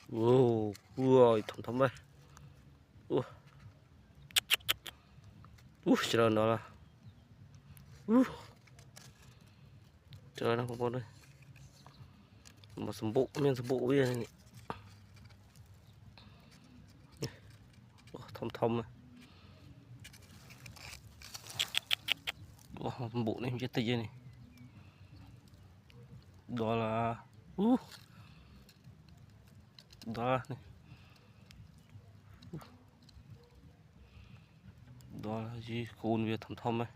Wow, ui, thầm thầm đây. Trời nó là. Trời nó không có đây. Mà sầm bộ, miếng sầm bộ bây giờ này. Thầm thầm này. Sầm bộ này chết tây này. Đó là đó này. Đó là gì côn về thầm thầm này.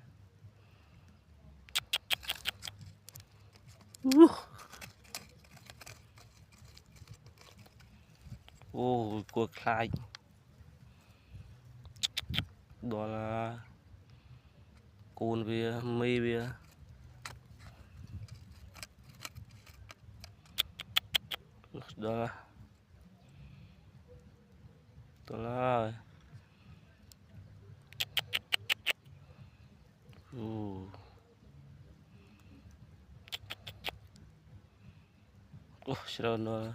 Ô cuộc khai. Đó là côn về mây về. Đó là trời nó